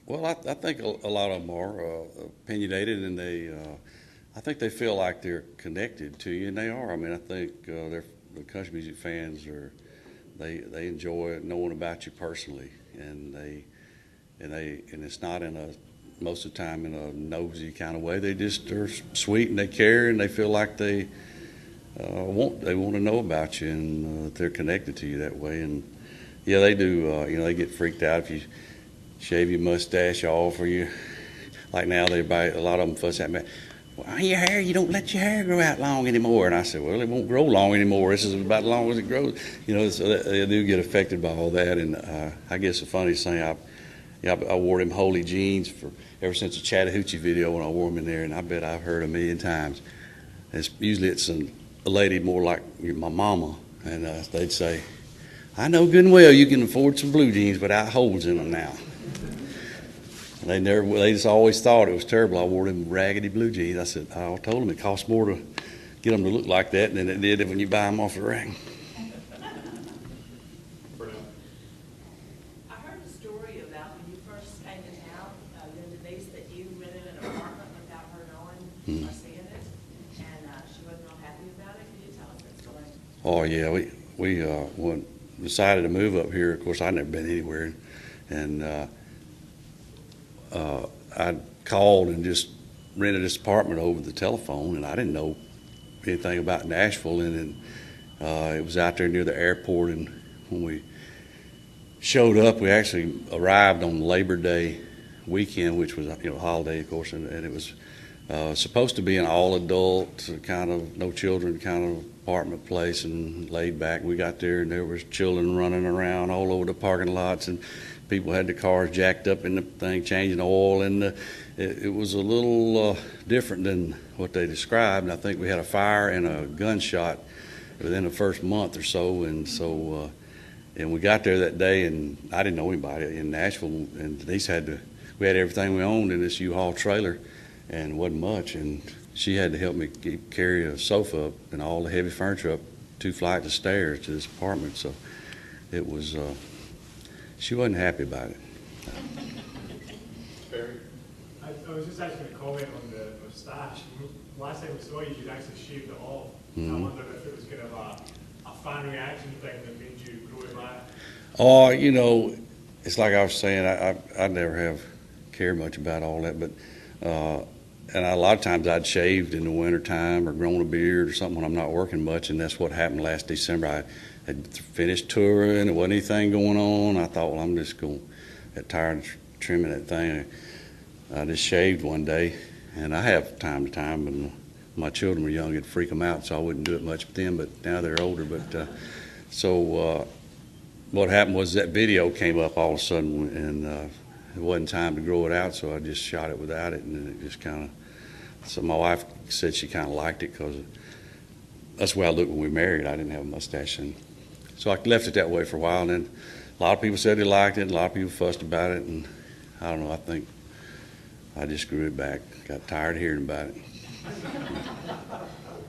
Well, I think a lot of them are opinionated, and I think they feel like they're connected to you, and they are. I mean, I think the country music fans they enjoy knowing about you personally, and and it's not in a most of the time in a nosy kind of way. They just are sweet and they care and they feel like they want to know about you and they're connected to you that way. And yeah, they do. They get freaked out if you shave your mustache off or you like now a lot of them fuss at me. Well, your hair, you don't let your hair grow out long anymore. And I said, well, it won't grow long anymore. This is about as long as it grows. So they do get affected by all that. And I guess the funniest thing, I wore them holy jeans ever since the Chattahoochee video when I wore them in there, and I bet I've heard a million times. Usually it's a lady more like my mama, and they'd say, I know good and well you can afford some blue jeans without holes in them now. They just always thought it was terrible. I wore them raggedy blue jeans. I said, I told them it costs more to get them to look like that than it did when you buy them off the rack. I heard a story about when you first came in town, Denise, that you rented an apartment without her knowing or seeing it, and she wasn't real happy about it. Can you tell us that story? Oh yeah, we decided to move up here. Of course, I'd never been anywhere, and I called and just rented this apartment over the telephone, and I didn't know anything about Nashville, and it was out there near the airport. And when we showed up, we actually arrived on Labor Day weekend, which was a holiday, of course, and it was supposed to be an all-adult kind of no children kind of apartment place and laid back. We got there and there was children running around all over the parking lots, and people had the cars jacked up in the thing, changing oil, and it was a little different than what they described. And I think we had a fire and a gunshot within the first month or so, and we got there that day, and I didn't know anybody in Nashville, and we had everything we owned in this U-Haul trailer, and it wasn't much, and she had to help me carry a sofa up and all the heavy furniture up 2 flights of stairs to this apartment. So it was, she wasn't happy about it. Barry? I was just actually going to comment on the moustache. Last time we saw you, you'd actually shaved it off. I wondered if it was kind of a fan reaction thing that made you grow it back. Oh, it's like I was saying, I never have cared much about all that, but and a lot of times I'd shaved in the wintertime or grown a beard or something when I'm not working much, and that's what happened last December. I had finished touring, there wasn't anything going on. I thought, well, I'm just going to get tired of trimming that thing. I just shaved one day, and I have time to time, when my children were young, it'd freak them out, so I wouldn't do it much with them, but now they're older. But what happened was that video came up all of a sudden, and it wasn't time to grow it out, so I just shot it without it, and then it just kind of. So my wife said she kind of liked it because that's the way I looked when we married. I didn't have a mustache, and so I left it that way for a while. And then a lot of people said they liked it, and a lot of people fussed about it, and I don't know. I think I just grew it back. Got tired of hearing about it.